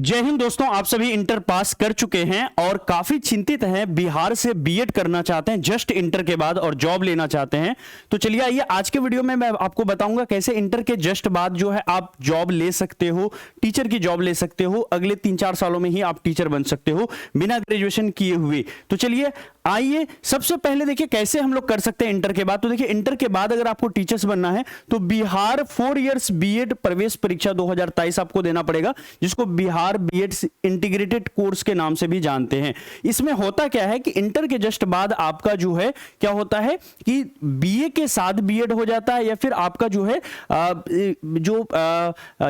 जय हिंद दोस्तों, आप सभी इंटर पास कर चुके हैं और काफी चिंतित हैं, बिहार से बीएड करना चाहते हैं जस्ट इंटर के बाद और जॉब लेना चाहते हैं। तो चलिए आइए आज के वीडियो में मैं आपको बताऊंगा कैसे इंटर के जस्ट बाद जो है आप जॉब ले सकते हो, टीचर की जॉब ले सकते हो। अगले 3-4 सालों में ही आप टीचर बन सकते हो बिना ग्रेजुएशन किए हुए। तो चलिए आइए सबसे पहले देखिए कैसे हम लोग कर सकते हैं इंटर के बाद। तो देखिए इंटर के बाद अगर आपको टीचर्स बनना है तो बिहार 4 इयर्स बीएड प्रवेश परीक्षा 2023 आपको देना पड़ेगा, जिसको बिहार बीएड इंटीग्रेटेड कोर्स के नाम से भी जानते हैं। इसमें होता क्या है कि इंटर के जस्ट बाद आपका जो है क्या होता है कि बीए के साथ बीएड हो जाता है, या फिर आपका जो है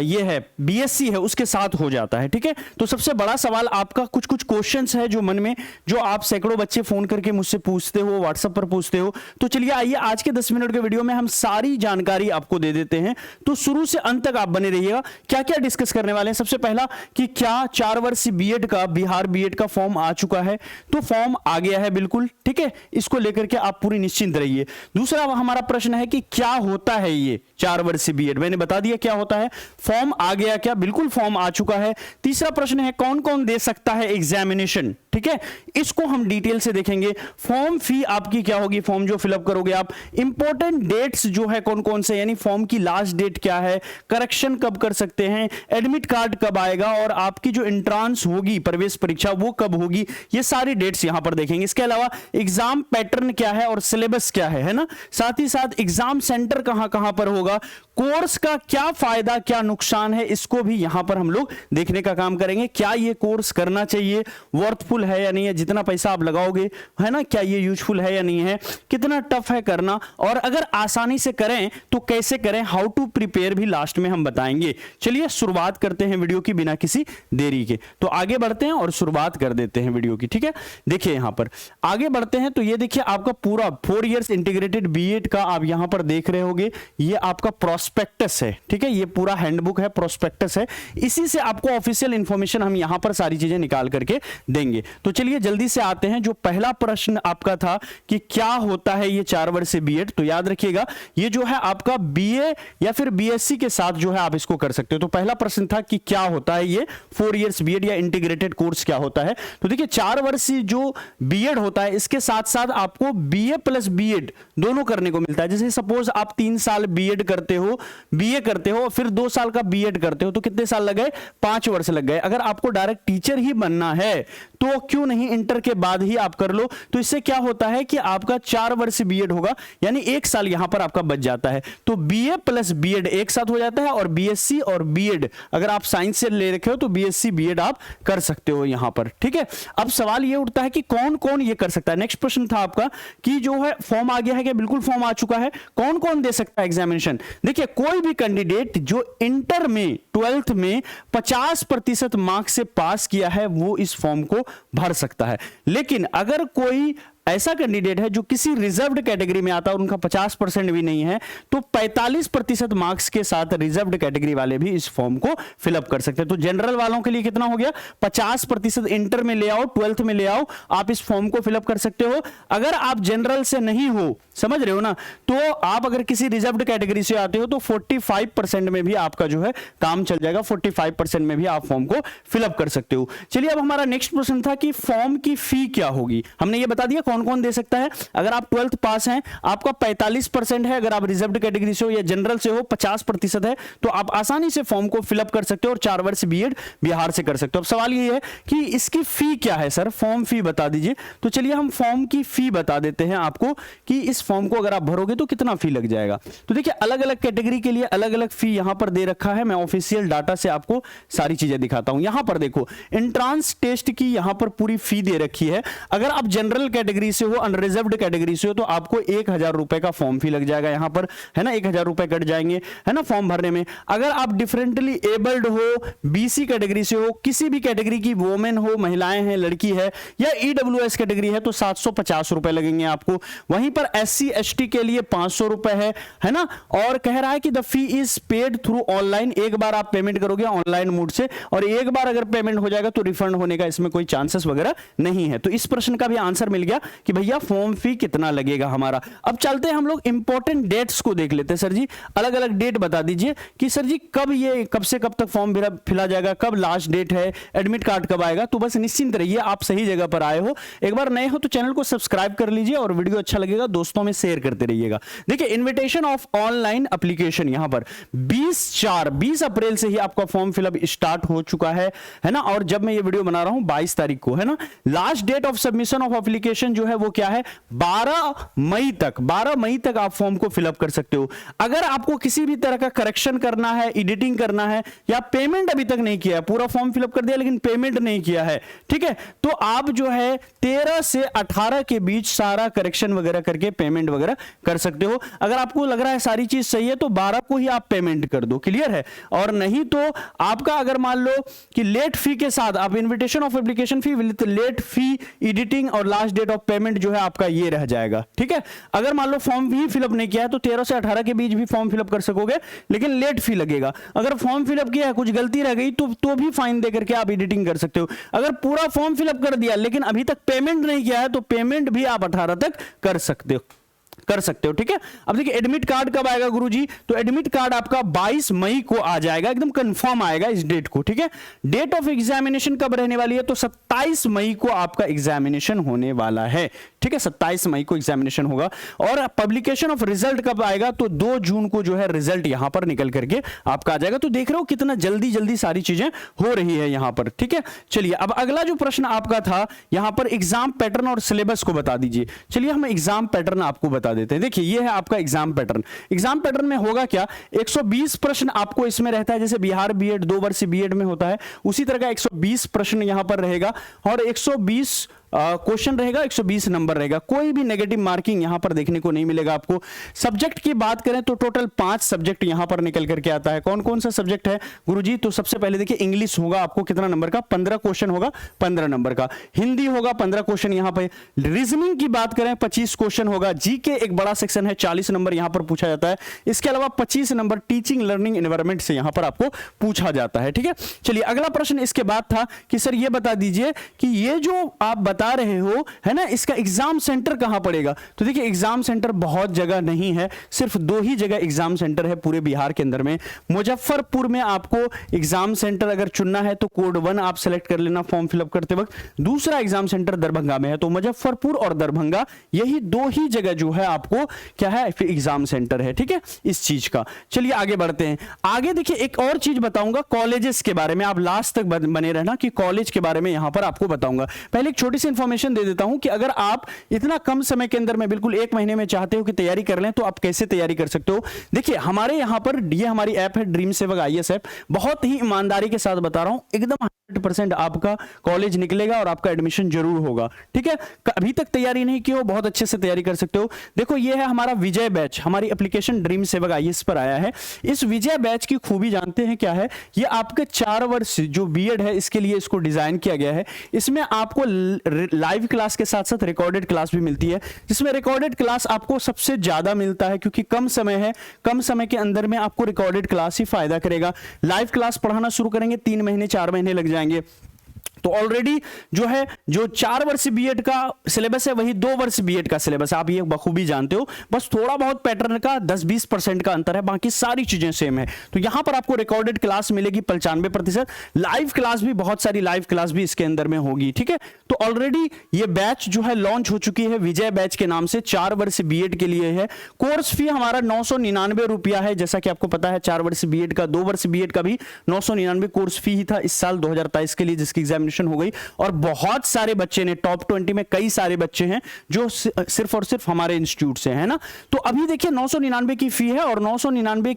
ये है बीएससी है उसके साथ हो जाता है। ठीक है, तो सबसे बड़ा सवाल आपका कुछ क्वेश्चंस है जो मन में, जो आप सैकड़ों बच्चे फोन करके मुझसे पूछते हो, व्हाट्सएप पर पूछते हो। तो चलिए आइए आज के 10 मिनट के वीडियो में हम सारी जानकारी आपको दे देते हैं। तो शुरू से अंत तक आप बने रहिएगा। क्या क्या डिस्कस करने वाले हैं, सबसे पहला कि क्या 4 वर्ष बीएड का, बिहार बीएड का फॉर्म आ चुका है? तो फॉर्म आ गया है बिल्कुल, ठीक है, इसको लेकर के आप पूरी निश्चिंत रहिए। दूसरा हमारा प्रश्न है कि क्या होता है ये 4 वर्ष बीएड, मैंने बता दिया क्या होता है। फॉर्म आ गया क्या? बिल्कुल फॉर्म आ चुका है। तीसरा प्रश्न है कौन कौन दे सकता है एग्जामिनेशन, ठीक है, इसको हम डिटेल से देखेंगे। फॉर्म फी आपकी क्या होगी, फॉर्म जो फिलअप करोगे आप। इंपॉर्टेंट डेट्स जो है कौन कौन से, यानी फॉर्म की लास्ट डेट क्या है, करेक्शन कब कर सकते हैं, एडमिट कार्ड कब आएगा, और आपकी जो एंट्रांस होगी प्रवेश परीक्षा वो कब होगी, ये सारी डेट्स यहां पर देखेंगे। इसके अलावा एग्जाम पैटर्न क्या है और सिलेबस क्या है ना, साथ ही साथ एग्जाम सेंटर कहां कहां पर होगा, कोर्स का क्या फायदा क्या नुकसान है, इसको भी यहां पर हम लोग देखने का काम करेंगे। क्या ये कोर्स करना चाहिए, वर्थफुल है या नहीं है, जितना पैसा आप लगाओगे है ना, क्या ये यूजफुल है या नहीं है, कितना टफ है करना, और अगर आसानी से करें तो कैसे करें, हाउ टू प्रिपेयर भी लास्ट में हम बताएंगे। चलिए शुरुआत करते हैं वीडियो की बिना किसी देरी के। तो आगे बढ़ते हैं और शुरुआत कर देते हैं वीडियो की, ठीक है। देखिए यहां पर आगे बढ़ते हैं तो ये देखिए आपका पूरा 4 इयर्स इंटीग्रेटेड बीएड का आप यहां पर देख रहे होगे, ये आपका प्रोस्पेक्टस है, ठीक है, ये पूरा हैंडबुक है, प्रोस्पेक्टस है। इसी से आपको ऑफिशियल इंफॉर्मेशन हम यहां पर सारी चीजें निकाल करके देंगे। तो चलिए जल्दी से आते हैं। जो पहला प्रश्न आपका था कि क्या होता है ये 4 वर्षीय बीएड, तो याद रखिएगा ये जो है आपका बीए या फिर बीएससी के साथ जो है आप इसको कर सकते हो। तो पहला प्रश्न था कि क्या होता है ये 4 इयर्स बीएड या इंटीग्रेटेड कोर्स क्या होता है। तो देखिए 4 वर्षीय जो बीएड होता है इसके साथ साथ आपको बीए प्लस बीएड दोनों करने को मिलता है। जैसे सपोज आप 3 साल बीएड करते हो, बीए करते हो, फिर 2 साल का बीएड करते हो, तो कितने साल लग गए? 5 वर्ष लग गए। अगर आपको डायरेक्ट टीचर ही बनना है तो क्यों नहीं इंटर के बाद ही आप कर लो। तो इससे क्या होता है कि आपका 4 वर्ष बीएड होगा, यानी 1 साल यहां पर आपका बच जाता है। तो बीए प्लस बीएड एक साथ हो जाता है, और बीएससी और बीएड अगर आप साइंस से ले रखे हो तो बीएससी बीएड आप कर सकते हो यहां पर, ठीक है। अब सवाल ये उठता है कि कौन कौन ये कर सकता है। नेक्स्ट प्रश्न था आपका कि जो है फॉर्म आ गया है, कि बिल्कुल फॉर्म आ चुका है, कौन कौन दे सकता है एग्जामिनेशन। देखिए कोई भी कैंडिडेट जो इंटर में 12th में 50% मार्क्स से पास किया है वो इस फॉर्म को भर सकता है। लेकिन अगर कोई ऐसा कैंडिडेट है जो किसी रिजर्व्ड कैटेगरी में आता है और उनका 50% भी नहीं है, तो 45% मार्क्स के साथ रिजर्व्ड कैटेगरी वाले भी इस फॉर्म को फिलअप कर सकते हैं। तो जनरल वालों के लिए कितना हो गया? 50% इंटर में ले आओ, 12th में ले आओ, आप इस फॉर्म को फिलअप कर सकते हो। अगर आप जनरल से नहीं हो, समझ रहे हो ना, तो आप अगर किसी रिजर्व्ड कैटेगरी से आते हो तो 45% में भी आपका जो है काम चल जाएगा, 45% में भी आप फॉर्म को फिलअप कर सकते हो। चलिए अब हमारा नेक्स्ट प्रश्न था कि फॉर्म की फी क्या होगी। हमने ये बता दिया कौन कौन दे सकता है। अगर आप 12th पास हैं, आपका 45% है, अगर आप रिजर्व्ड कैटेगरी से हो या जनरल से हो 50% है, तो आप आसानी से फॉर्म को फिलअप कर सकते हो और 4 वर्ष बीएड बिहार से कर सकते हो। अब सवाल ये है कि इसकी फी क्या है सर, फॉर्म फी बता दीजिए। तो चलिए हम फॉर्म की फी बता देते हैं आपको कि इस फॉर्म को अगर आप भरोगे तो कितना फी लग जाएगा। तो देखिए अलग अलग कैटेगरी के लिए अलग अलग फी यहां पर दे रखा है। मैं ऑफिशियल डाटा से आपको सारी चीजें दिखाता हूं। यहां पर देखो एंट्रांस टेस्ट की यहां पर पूरी फी दे रखी है। अगर आप जनरल कैटेगरी से हो, अनरिजर्व्ड कैटेगरी से हो, तो आपको 1000 रुपए का फॉर्म फी लग जाएगा यहां पर, है ना, 1000 रुपए कट जाएंगे, है ना, फॉर्म भरने में। अगर आप डिफरेंटली एबल्ड हो, बीसी कैटेगरी से हो, किसी भी कैटेगरी की वोमेन हो, महिलाएं हैं, लड़की है, या ईडब्ल्यूएस कैटेगरी है, तो 750 रुपए लगेंगे आपको। वहीं पर एससी एसटी के लिए 500 रुपए है ना, और कह रहा है कि the fee is paid through online. एक बार आप पेमेंट करोगे ऑनलाइन मोड से, और एक बार अगर पेमेंट हो जाएगा तो रिफंड होने का इसमें कोई चांसेस वगैरह नहीं है। तो इस प्रश्न का भी आंसर मिल गया कि भैया फॉर्म फी कितना लगेगा हमारा। अब चलते हैं हम लोग इंपॉर्टेंट डेट्स को देख लेते हैं। सर जी अलग अलग डेट बता दीजिए कि सर जी कब से कब तक फॉर्म फिला जाएगा, कब लास्ट डेट है, एडमिट कार्ड कब आएगा। तो बस निश्चिंत रहिए, आप सही जगह पर आए हो। एक बार नए हो तो चैनल को सब्सक्राइब कर लीजिए और वीडियो अच्छा लगेगा दोस्तों में शेयर करते रहिएगा। देखिए इन्विटेशन ऑफ ऑनलाइन एप्लीकेशन यहां पर 20 अप्रैल से ही आपका फॉर्म फिलअप स्टार्ट हो चुका है ना। और जब मैं ये वीडियो बना रहा हूं 22 तारीख को, है ना। Last date of submission of application जो है वो क्या है, 12 मई तक आप फॉर्म को फिलअप कर सकते हो। अगर आपको किसी भी तरह का करेक्शन करना है, एडिटिंग करना है, या पेमेंट अभी तक नहीं किया है, पूरा फॉर्म फिलअप कर दिया लेकिन पेमेंट नहीं किया है, ठीक है, तो आप जो है 13 से 18 के बीच सारा करेक्शन वगैरह करके पेमेंट वगैरह कर सकते हो। अगर आपको लग रहा है सारी चीज सही है तो 12 को ही आप पेमेंट कर दो, क्लियर है। और नहीं तो आपका अगर मान लो कि लेट फी के साथ आप invitation of application fee with late fee, editing और लास्ट डेट ऑफ पेमेंट जो है आपका ये रह जाएगा, ठीक है। अगर मान लो फॉर्म भी फिलअप नहीं किया है तो 13 से 18 के बीच भी फॉर्म फिलअप कर सकोगे लेकिन लेट फी लगेगा। अगर फॉर्म फिलअप किया है, कुछ गलती रह गई तो भी फाइन दे करके आप एडिटिंग कर सकते हो। अगर पूरा फॉर्म फिलअप कर दिया लेकिन अभी तक पेमेंट नहीं किया है तो पेमेंट भी आप 18 तक कर सकते हो, ठीक है। अब देखिए एडमिट कार्ड कब आएगा गुरुजी, तो एडमिट कार्ड आपका 22 मई को आ जाएगा, एकदम कंफर्म आएगा इस डेट को, ठीक है। डेट ऑफ एग्जामिनेशन कब रहने वाली है, तो 27 मई को आपका एग्जामिनेशन होने वाला है, ठीक है। 27 मई को एग्जामिनेशन होगा। और पब्लिकेशन ऑफ रिजल्ट कब आएगा, तो 2 जून को जो है रिजल्ट यहां पर निकल करके आपका आ जाएगा। तो देख रहे हो कितना जल्दी सारी चीजें हो रही है यहां पर, ठीक है। चलिए अब अगला जो प्रश्न आपका था यहां पर एग्जाम पैटर्न और सिलेबस को बता दीजिए। चलिए हम एग्जाम पैटर्न आपको बता देते हैं। देखिए ये है आपका एग्जाम पैटर्न। एग्जाम पैटर्न में होगा क्या, 120 प्रश्न आपको इसमें रहता है, जैसे बिहार बीएड 2 वर्ष बीएड में होता है उसी तरह का 120 प्रश्न यहां पर रहेगा और 120 क्वेश्चन रहेगा, 120 नंबर रहेगा। कोई भी नेगेटिव मार्किंग यहां पर देखने को नहीं मिलेगा आपको। सब्जेक्ट की बात करें तो टोटल 5 सब्जेक्ट यहां पर निकल करके आता है। कौन कौन सा सब्जेक्ट है गुरुजी, तो सबसे पहले देखिए इंग्लिश होगा आपको कितना नंबर का, 15 क्वेश्चन होगा 15 नंबर का। हिंदी होगा 15 क्वेश्चन यहां पर। रीजनिंग की बात करें 25 क्वेश्चन होगा। जीके एक बड़ा सेक्शन है, 40 नंबर यहां पर पूछा जाता है। इसके अलावा 25 नंबर टीचिंग लर्निंग एनवायरमेंट से यहां पर आपको पूछा जाता है, ठीक है। चलिए अगला प्रश्न इसके बाद था कि सर ये बता दीजिए कि ये जो आप बता रहे हो, है ना, इसका एग्जाम सेंटर कहां पड़ेगा। तो देखिए एग्जाम सेंटर बहुत जगह नहीं है, सिर्फ 2 ही जगह एग्जाम सेंटर है पूरे बिहार के अंदर में। मुजफ्फरपुर में आपको एग्जाम सेंटर अगर चुनना है तो कोड 1 आप सेलेक्ट कर लेना फॉर्म फिलअप करते वक्त। दूसरा एग्जाम सेंटर दरभंगा में है, तो मुजफ्फरपुर और दरभंगा यही 2 ही जगह जो है आपको क्या है एग्जाम सेंटर है, ठीक है, इस चीज का। चलिए आगे बढ़ते हैं। आगे देखिए एक और चीज बताऊंगा कॉलेजेस के बारे में, आप लास्ट तक बने रहना कि कॉलेज के बारे में यहां पर आपको बताऊंगा। पहले एक छोटी सी इंफॉर्मेशन दे देता हूं कि अगर आप इतना कम समय के अंदर में बिल्कुल 1 महीने में चाहते हो कि तैयारी कर लें तो आप कैसे तैयारी कर सकते हो। देखिए हमारे यहां पर ये हमारी ऐप है ड्रीम सेवक आईएएस ऐप। बहुत ही ईमानदारी के साथ बता रहा हूं, एकदम 100% आपका कॉलेज निकलेगा और आपका एडमिशन जरूर होगा, ठीक है। अभी तक तैयारी नहीं की हो, बहुत अच्छे से तैयारी कर सकते हो। देखो ये है हमारा विजय बैच, हमारी एप्लीकेशन ड्रीम सेवक आईएएस पर आया है। इस विजय बैच की खूबी जानते हैं क्या है, ये आपके 4 वर्ष जो बीएड है इसके लिए इसको डिजाइन किया गया है। इसमें आपको लाइव क्लास के साथ साथ रिकॉर्डेड क्लास भी मिलती है, जिसमें रिकॉर्डेड क्लास आपको सबसे ज्यादा मिलता है क्योंकि कम समय है, कम समय के अंदर में आपको रिकॉर्डेड क्लास ही फायदा करेगा। लाइव क्लास पढ़ाना शुरू करेंगे 3 महीने 4 महीने लग जाएंगे। तो ऑलरेडी जो है जो 4 वर्ष बीएड का सिलेबस है वही 2 वर्ष बीएड का सिलेबस, आप ये बखूबी जानते हो। बस थोड़ा बहुत पैटर्न का 10-20% का अंतर है, बाकी सारी चीजें सेम है। तो यहां पर आपको रिकॉर्डेड क्लास मिलेगी 95%, लाइव क्लास भी बहुत सारी लाइव क्लास भी इसके अंदर में होगी, ठीक है। तो ऑलरेडी ये बैच जो है लॉन्च हो चुकी है विजय बैच के नाम से, 4 वर्ष बीएड के लिए है। कोर्स फी हमारा 999 रुपया है, जैसा कि आपको पता है 4 वर्ष बीएड का, 2 वर्ष बीएड का भी 999 कोर्स फी ही था इस साल 2023 के लिए, जिसकी एग्जामिनेशन हो गई। और बहुत सारे बच्चे ने टॉप 20 में कई सारे बच्चे हैं जो सिर्फ और सिर्फ हमारे इंस्टीट्यूट से है ना। तो अभी देखिए 999 की फी है और 999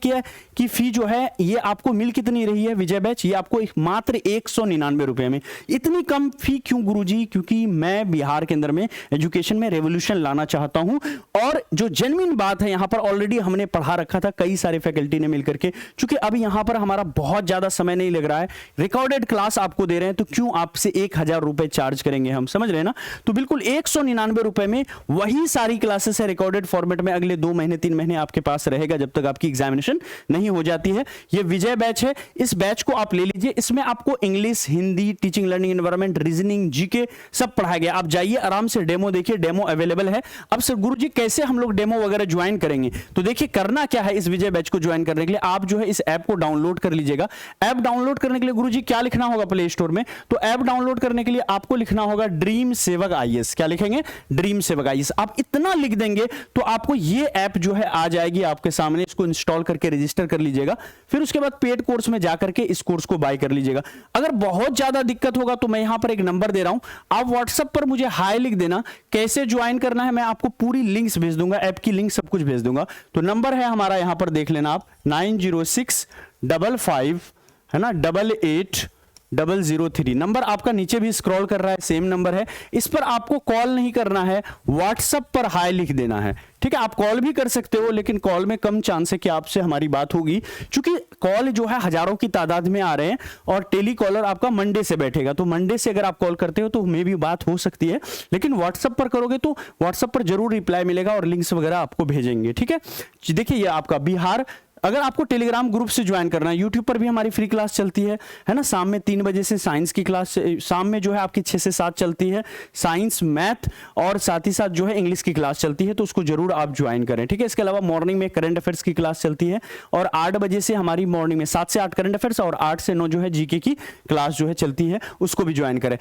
की फी जो है ये आपको मिल कितनी रही है विजय बैच, ये आपको मात्र 199 रुपए में। इतनी कम फी क्यों गुरुजी, क्योंकि मैं बिहार के अंदर में एजुकेशन में रेवोल्यूशन लाना चाहता हूं। और जो जेन्युइन बात है यहां पर ऑलरेडी हमने पढ़ा रखा था कई सारे फैकल्टी ने मिलकर के, क्योंकि अब यहां पर हमारा बहुत ज्यादा समय नहीं लग रहा है, रिकॉर्डेड क्लास आपको दे रहे हैं, तो क्यों आपसे 1000 रुपए चार्ज करेंगे हम, समझ रहे हैं ना। तो बिल्कुल 199 रुपए में वही सारी क्लासेस है रिकॉर्डेड फॉर्मेट में, अगले 2 महीने 3 महीने आपके पास रहेगा जब तक आपकी एग्जामिनेशन नहीं हो जाती है। ये विजय बैच है, इस बैच को आप ले लीजिए। इसमें आपको English, Hindi, teaching learning environment, reasoning, GK सब पढ़ाया गया। आप जाइए आराम से डेमो देखिए, डेमो अवेलेबल है। अब सर गुरुजी कैसे हम लोग डेमो वगैरह ज्वाइन करेंगे? तो देखिए करना क्या है, इस विजय बैच को ज्वाइन करने के लिए आप जो है इस ऐप को डाउनलोड कर लीजिएगा। ऐप डाउनलोड करने के लिए गुरुजी क्या लिखना होगा प्ले स्टोर में? तो ऐप डाउनलोड करने के लिए आपको लिखना होगा ड्रीम सेवक आईएएस। क्या लिखेंगे? ड्रीम सेवक आईएएस। आप इतना लिख देंगे तो आपको ये ऐप जो है आ जाएगी आपके सामने। इसको इंस्टॉल करके रजिस्टर कर लीजिएगा, फिर उसके बाद पेड कोर्स में जाकर के इस कोर्स को बाय कर लीजिएगा। अगर बहुत ज्यादा दिक्कत होगा तो मैं यहां पर एक नंबर दे रहा हूं, आप व्हाट्सएप पर मुझे हाय लिख देना। कैसे ज्वाइन करना है मैं आपको पूरी लिंक्स भेज दूंगा, ऐप की लिंक सब कुछ भेज दूंगा। तो नंबर है हमारा, यहां पर देख लेना आप, 906555 है ना 880003। नंबर आपका नीचे भी स्क्रॉल कर रहा है, सेम नंबर है। इस पर आपको कॉल नहीं करना है, व्हाट्सएप पर हाय लिख देना है, ठीक है। आप कॉल भी कर सकते हो, लेकिन कॉल में कम चांस है कि आपसे हमारी बात होगी, क्योंकि कॉल जो है हजारों की तादाद में आ रहे हैं और टेली कॉलर आपका मंडे से बैठेगा। तो मंडे से अगर आप कॉल करते हो तो मे भी बात हो सकती है, लेकिन व्हाट्सएप पर करोगे तो व्हाट्सएप पर जरूर रिप्लाई मिलेगा और लिंक्स वगैरह आपको भेजेंगे, ठीक है। देखिए ये आपका बिहार। अगर आपको टेलीग्राम ग्रुप से ज्वाइन करना है, यूट्यूब पर भी हमारी फ्री क्लास चलती है ना। शाम में 3 बजे से साइंस की क्लास, शाम में जो है आपकी 6 से 7 चलती है साइंस, मैथ और साथ ही साथ जो है इंग्लिश की क्लास चलती है, तो उसको जरूर आप ज्वाइन करें, ठीक है। इसके अलावा मॉर्निंग में करंट अफेयर्स की क्लास चलती है और 8 बजे से हमारी मॉर्निंग में 7 से 8 करंट अफेयर्स और 8 से 9 जो है जीके की क्लास जो है चलती है, उसको भी ज्वाइन करें।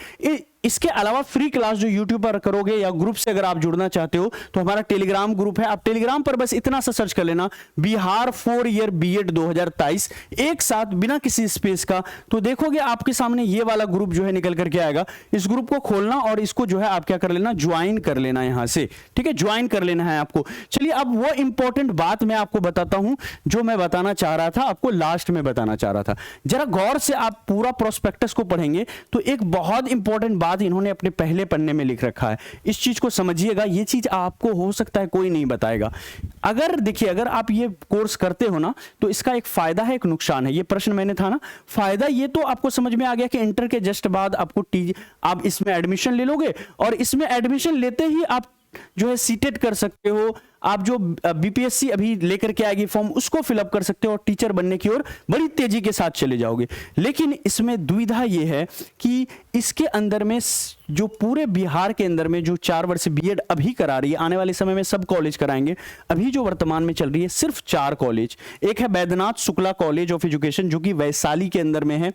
इसके अलावा फ्री क्लास जो यूट्यूब पर करोगे या ग्रुप से अगर आप जुड़ना चाहते हो तो हमारा टेलीग्राम ग्रुप है। आप टेलीग्राम पर बस इतना सा सर्च कर लेना, बिहार 4 ईयर बीएड 2023, एक साथ बिना किसी स्पेस का। तो देखोगे आपके सामने ये वाला ग्रुप जो है निकल करके आएगा। इस ग्रुप को खोलना और इसको जो है आप क्या कर लेना, ज्वाइन कर लेना यहां से, ठीक है। ज्वाइन कर लेना है आपको। चलिए अब वो इंपॉर्टेंट बात मैं आपको बताता हूं जो मैं बताना चाह रहा था, आपको लास्ट में बताना चाह रहा था। जरा गौर से आप पूरा प्रोस्पेक्टस को पढ़ेंगे तो एक बहुत इंपॉर्टेंट बात इन्होंने अपने पहले पन्ने में लिख रखा है। इस चीज को समझिएगा, ये चीज आपको हो सकता है कोई नहीं बताएगा। अगर देखिए, अगर आप ये कोर्स करते हो ना तो इसका एक फायदा है, एक नुकसान है। ये प्रश्न मैंने था ना, फायदा ये तो आपको समझ में आ गया कि इंटर के जस्ट बाद आपको आप इसमें एडमिशन ले लोगे और इसमें एडमिशन लेते ही आप जो है सीटेट कर सकते हो। आप जो बीपीएससी अभी लेकर के आएगी फॉर्म, उसको फिलअप कर सकते हो और टीचर बनने की ओर बड़ी तेजी के साथ चले जाओगे। लेकिन इसमें दुविधा यह है कि इसके अंदर में जो पूरे बिहार के अंदर में जो 4 वर्ष बीएड अभी करा रही है, आने वाले समय में सब कॉलेज कराएंगे। अभी जो वर्तमान में चल रही है सिर्फ 4 कॉलेज। एक है Baidyanath Shukla college of education जो कि वैशाली के अंदर में है।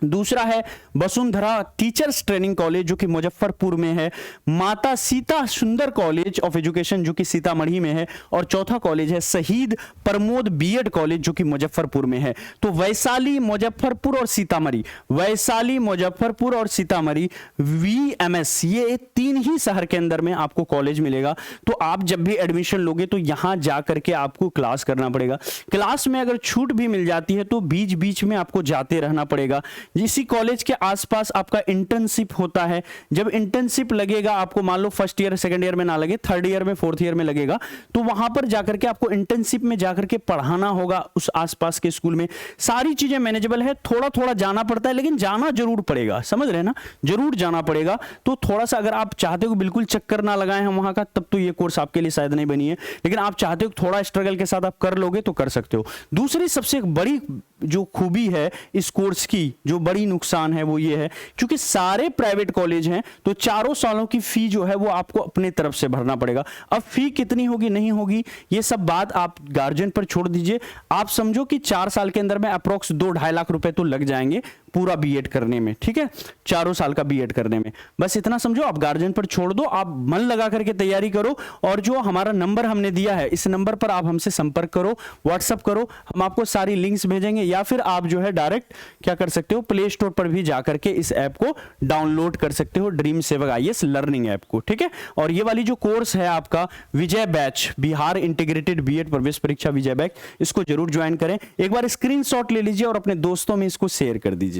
दूसरा है वसुंधरा टीचर्स ट्रेनिंग कॉलेज जो कि मुजफ्फरपुर में है। माता सीता सुंदर कॉलेज ऑफ एजुकेशन जो कि सीतामढ़ी में है। और चौथा कॉलेज है शहीद प्रमोद बीएड कॉलेज जो कि मुजफ्फरपुर में है। तो वैशाली, मुजफ्फरपुर और सीतामढ़ी, वैशाली, मुजफ्फरपुर और सीतामढ़ी वीएमएस, ये 3 ही शहर के अंदर में आपको कॉलेज मिलेगा। तो आप जब भी एडमिशन लोगे तो यहां जाकर के आपको क्लास करना पड़ेगा। क्लास में अगर छूट भी मिल जाती है तो बीच बीच में आपको जाते रहना पड़ेगा। इसी कॉलेज के आसपास आपका इंटर्नशिप होता है। जब इंटर्नशिप लगेगा आपको, मान लो फर्स्ट ईयर सेकंड ईयर में ना लगे, थर्ड ईयर में फोर्थ ईयर में लगेगा, तो वहां पर जाकर के आपको इंटर्नशिप में जाकर के पढ़ाना होगा उस आसपास के स्कूल में। सारी चीजें मैनेजेबल है, थोड़ा थोड़ा जाना पड़ता है लेकिन जाना जरूर पड़ेगा, समझ रहे हैं ना, जरूर जाना पड़ेगा। तो थोड़ा सा अगर आप चाहते हो बिल्कुल चक्कर ना लगाए हम वहां का, तब तो ये कोर्स आपके लिए शायद नहीं बनी है। लेकिन आप चाहते हो थोड़ा स्ट्रगल के साथ आप कर लोगे तो कर सकते हो। दूसरी सबसे बड़ी जो खूबी है इस कोर्स की, जो बड़ी नुकसान है वो ये है, क्योंकि सारे प्राइवेट कॉलेज हैं तो 4 सालों की फी जो है वो आपको अपने तरफ से भरना पड़ेगा। अब फी कितनी होगी नहीं होगी ये सब बात आप गार्जियन पर छोड़ दीजिए। आप समझो कि 4 साल के अंदर में अप्रोक्स 2-2.5 लाख रुपए तो लग जाएंगे पूरा बीएड करने में, ठीक है, 4 साल का बीएड करने में। बस इतना समझो, आप गार्जियन पर छोड़ दो, आप मन लगा करके तैयारी करो। और जो हमारा नंबर हमने दिया है इस नंबर पर आप हमसे संपर्क करो, व्हाट्सअप करो, हम आपको सारी लिंक्स भेजेंगे। या फिर आप जो है डायरेक्ट क्या कर सकते हो, प्ले स्टोर पर भी जाकर के इस ऐप को डाउनलोड कर सकते हो, ड्रीम सेवक आईएएस लर्निंग ऐप को, ठीक है। और ये वाली जो कोर्स है आपका विजय बैच, बिहार इंटीग्रेटेड बीएड प्रवेश परीक्षा विजय बैच, इसको जरूर ज्वाइन करें। एक बार स्क्रीनशॉट ले लीजिए और अपने दोस्तों में इसको शेयर कर दीजिए।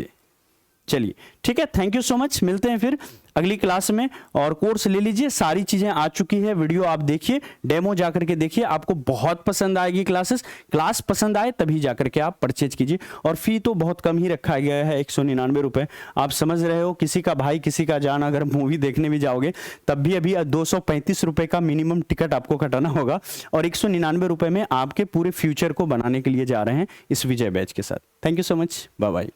चलिए ठीक है, थैंक यू सो मच, मिलते हैं फिर अगली क्लास में। और कोर्स ले लीजिए, सारी चीजें आ चुकी है, वीडियो आप देखिए, डेमो जाकर के देखिए, आपको बहुत पसंद आएगी क्लासेस। क्लास पसंद आए तभी जाकर के आप परचेज कीजिए। और फी तो बहुत कम ही रखा गया है, 199 रुपए। आप समझ रहे हो, किसी का भाई किसी का जान अगर मूवी देखने भी जाओगे तब भी अभी 235 रुपए का मिनिमम टिकट आपको कटाना होगा, और 199 रुपए में आपके पूरे फ्यूचर को बनाने के लिए जा रहे हैं इस विजय बैच के साथ। Thank you so much, bye bye.